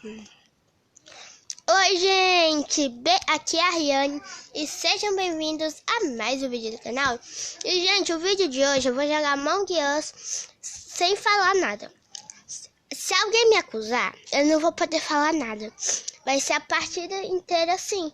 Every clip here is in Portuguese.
Oi, gente! Aqui é a Ariane e sejam bem-vindos a mais um vídeo do canal. E, gente, o vídeo de hoje eu vou jogar Among Us sem falar nada. Se alguém me acusar, eu não vou poder falar nada. Vai ser a partida inteira assim.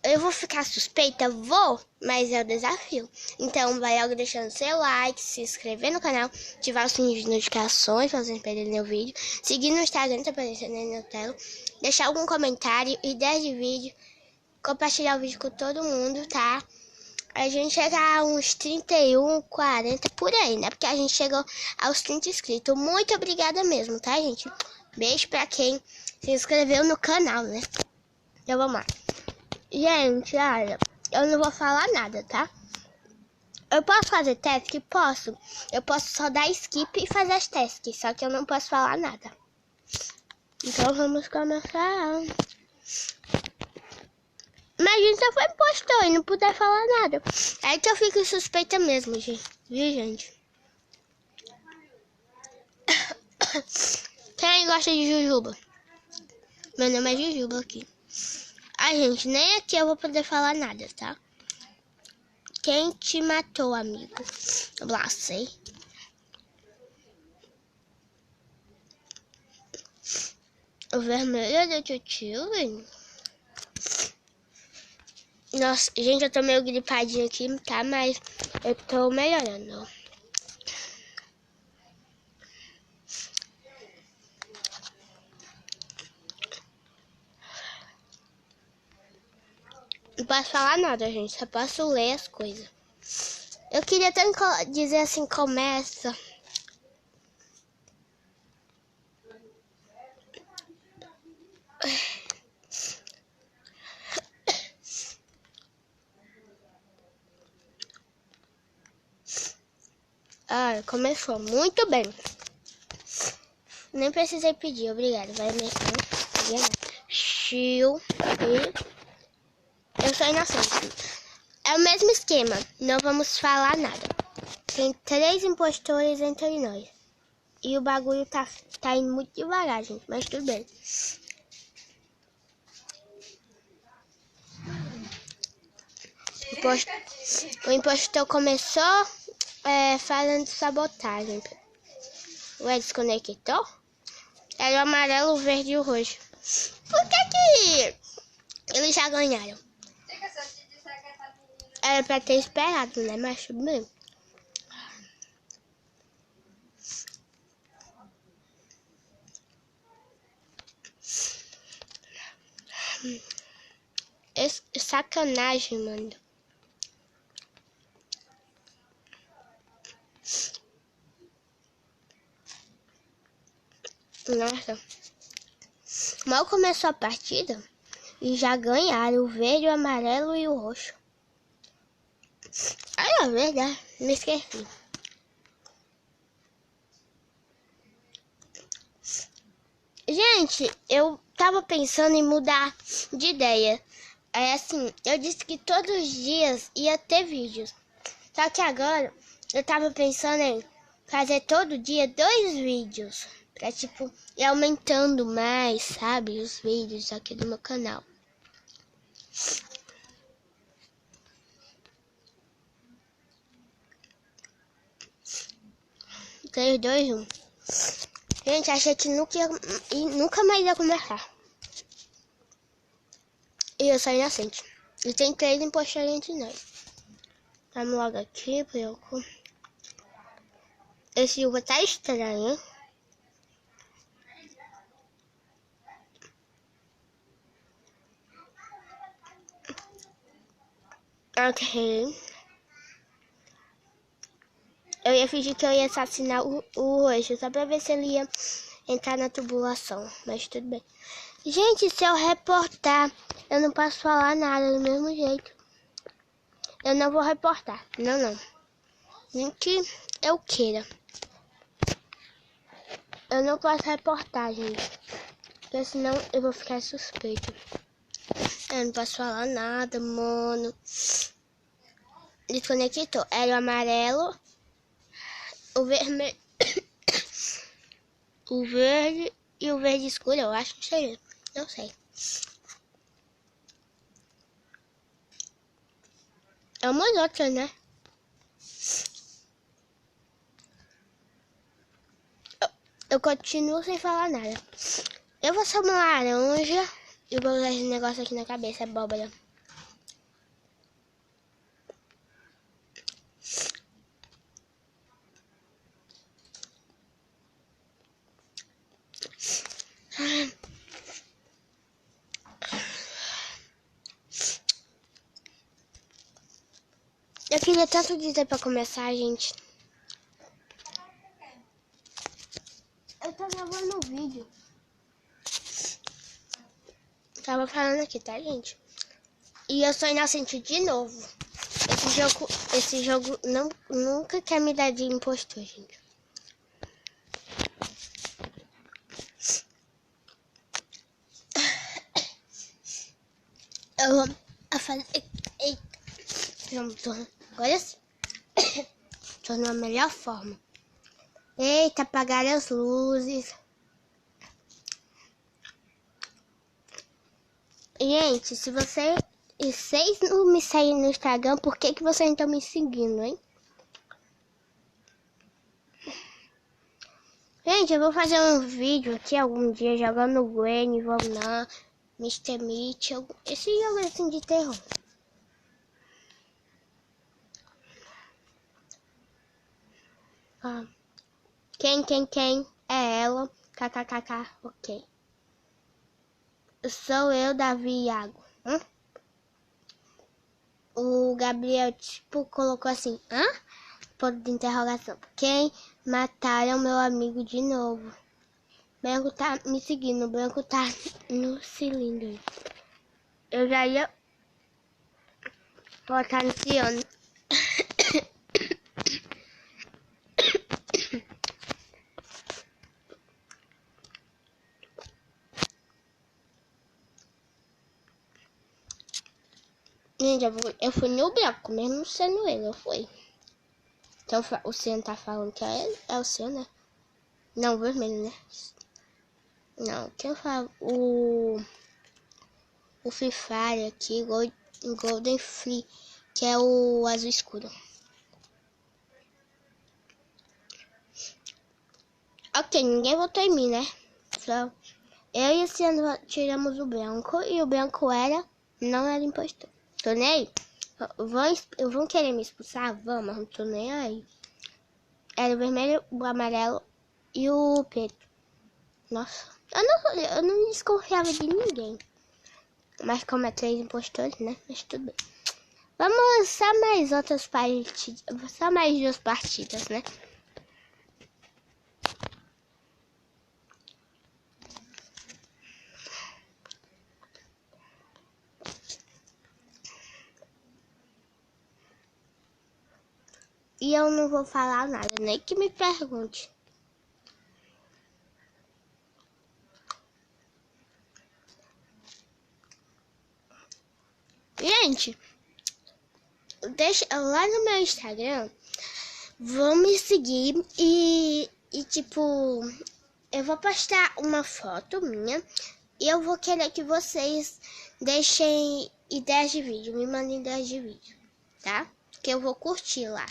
Eu vou ficar suspeita? Vou, mas é o desafio. Então vai logo deixando seu like, se inscrever no canal, ativar o sininho de notificações pra vocês não perderem nenhum vídeo, seguir no Instagram, tá aparecendo aí na tela, deixar algum comentário, ideia de vídeo, compartilhar o vídeo com todo mundo, tá? A gente chega a uns 31, 40 por aí, né? Porque a gente chegou aos 30 inscritos. Muito obrigada mesmo, tá, gente? Beijo pra quem se inscreveu no canal, né? Então vamos lá. Gente, olha, eu não vou falar nada, tá? Eu posso fazer teste? Posso. Eu posso só dar skip e fazer as testes, só que eu não posso falar nada. Então vamos começar. Mas a gente só foi impostor e não puder falar nada. É que eu fico suspeita mesmo, gente. Viu, gente? Quem gosta de jujuba? Meu nome é Jujuba aqui. Ai, gente, nem aqui eu vou poder falar nada, tá? Quem te matou, amigo? Lá, sei. O vermelho é detetive? Nossa, gente, eu tô meio gripadinha aqui, tá? Mas eu tô melhorando. Não posso falar nada, gente. Só posso ler as coisas. Eu queria tanto dizer assim, começa. Ah, começou. Muito bem. Nem precisei pedir, obrigada. Vai me... Chiu. Eu sou inocente. É o mesmo esquema. Não vamos falar nada. Tem 3 impostores entre nós. E o bagulho tá indo muito devagar, gente. Mas tudo bem. O impostor começou fazendo sabotagem. Ué, desconectou? Era o amarelo, o verde e o roxo. Por que eles já ganharam? Era pra ter esperado, né? Mas tudo bem. Sacanagem, mano. Nossa. Mal começou a partida e já ganharam o verde, o amarelo e o roxo. Ah, é verdade. Me esqueci. Gente, eu tava pensando em mudar de ideia. É assim, eu disse que todos os dias ia ter vídeos. Só que agora eu tava pensando em fazer todo dia 2 vídeos. Pra tipo, ir aumentando mais, sabe? Os vídeos aqui do meu canal. Três, dois, um. Gente, achei que nunca mais ia começar. E eu sou inocente. E tem 3 impostores entre nós. Vamos logo aqui, pra eu... Esse uva tá estranho, hein? Ok. Eu ia fingir que eu ia assassinar o roxo, só pra ver se ele ia entrar na tubulação. Mas tudo bem. Gente, se eu reportar, eu não posso falar nada do mesmo jeito. Eu não vou reportar. Não. Nem que eu queira. Eu não posso reportar, gente. Porque senão eu vou ficar suspeito. Eu não posso falar nada, mano. Desconectou. Era o amarelo, o vermelho, o verde e o verde escuro, eu acho que seria. Não sei. É umas outras, né? Eu continuo sem falar nada. Eu vou ser uma laranja e vou usar esse negócio aqui na cabeça, abóbora. Eu queria tanto dizer pra começar, gente. Eu tô gravando um vídeo. Tava falando aqui, tá, gente? E eu sou inocente de novo. Esse jogo nunca quer me dar de impostor, gente. Eu vou fazer... Agora sim. Tô numa melhor forma. Eita, apagaram as luzes. Gente, se vocês não me seguem no Instagram, por que vocês não estão me seguindo, hein? Gente, eu vou fazer um vídeo aqui algum dia jogando Gwen, Valna, Mr. Mitchell, esse jogo assim de terror. Ah. Quem? É ela. KKKK, ok. Sou eu, Davi e Iago. O Gabriel, tipo, colocou assim, ponto de interrogação. Quem mataram meu amigo de novo? Branco tá me seguindo, branco tá no cilindro. Eu já ia botar no ciano. Gente, eu fui no branco, mesmo sendo ele, eu fui. Então o ciano tá falando que é ele? É o ciano, né? Não, o vermelho, né? Não, quem fala? O Free Fire aqui, Golden Free, que é o azul escuro. Ok, ninguém votou em mim, né? Só eu e o Ciano tiramos o branco e o branco não era impostor. Tô nem aí. Vão querer me expulsar? Vão, mas não tô nem aí. Era o vermelho, o amarelo e o preto. Nossa, eu não desconfiava de ninguém. Mas como é 3 impostores, né? Mas tudo bem. Vamos só mais outras partidas. Só mais 2 partidas, né? E eu não vou falar nada, nem que me pergunte. Gente, deixa lá no meu Instagram, vão me seguir e tipo, eu vou postar uma foto minha e eu vou querer que vocês deixem ideias de vídeo, me mandem ideias de vídeo, tá? Que eu vou curtir lá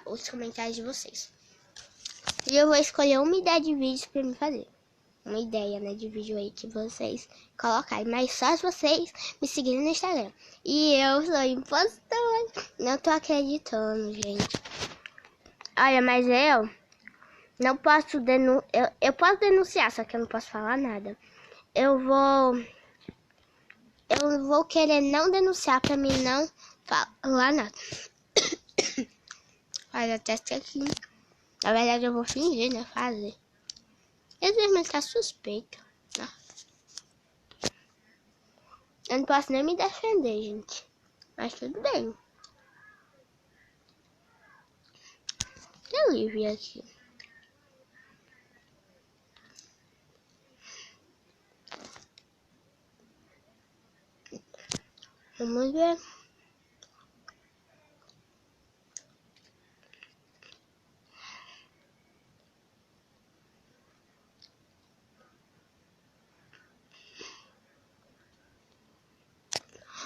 os comentários de vocês. E eu vou escolher uma ideia de vídeo pra me fazer. Uma ideia, né, de vídeo aí que vocês colocarem. Mas só se vocês me seguirem no Instagram. E eu sou impostor. Não tô acreditando, gente. Olha, mas eu não posso denunciar. Eu posso denunciar, só que eu não posso falar nada. Eu vou querer não denunciar pra mim não falar nada. Olha, teste aqui. Na verdade, eu vou fingir, né? Fazer. Esse vermelho tá suspeito. Né? Eu não posso nem me defender, gente. Mas tudo bem. Tem livre aqui. Vamos ver.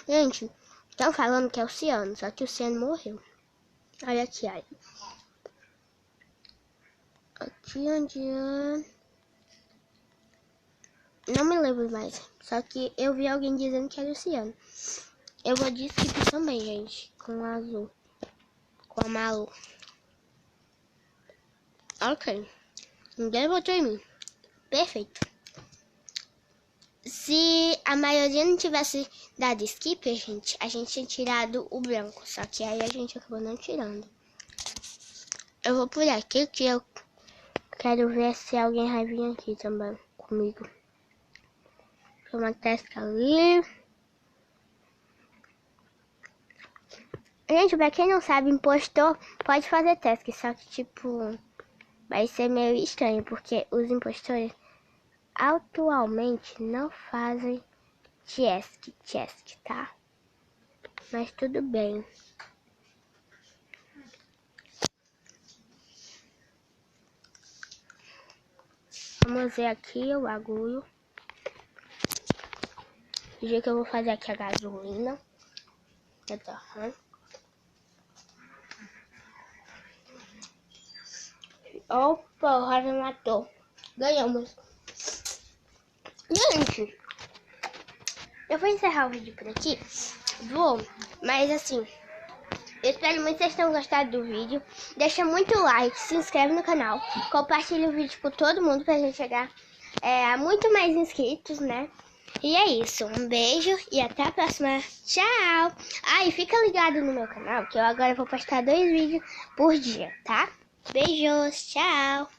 Gente, estão falando que é o Ciano, só que o Ciano morreu. Olha aqui, olha. Aqui onde é... Não me lembro mais. Só que eu vi alguém dizendo que era o Ciano. Eu vou de skip também, gente. Com azul. Com a Malu. Ok. Ninguém votou em mim. Perfeito. Se a maioria não tivesse dado skip, a gente tinha tirado o branco. Só que aí a gente acabou não tirando. Eu vou por aqui que eu quero ver se alguém vai vir aqui também comigo. Vou uma tasca ali. Gente, pra quem não sabe, impostor pode fazer task, só que tipo, vai ser meio estranho, porque os impostores atualmente não fazem task, tá? Mas tudo bem. Vamos ver aqui o bagulho. O jeito que eu vou fazer aqui a gasolina. Opa, o Rafa matou. Ganhamos. Gente, eu vou encerrar o vídeo por aqui. Vou, mas assim, eu espero muito que vocês tenham gostado do vídeo. Deixa muito like, se inscreve no canal, compartilha o vídeo com todo mundo pra gente chegar a muito mais inscritos, né? E é isso, um beijo e até a próxima. Tchau! E fica ligado no meu canal que eu agora vou postar 2 vídeos por dia, tá? Beijos, tchau!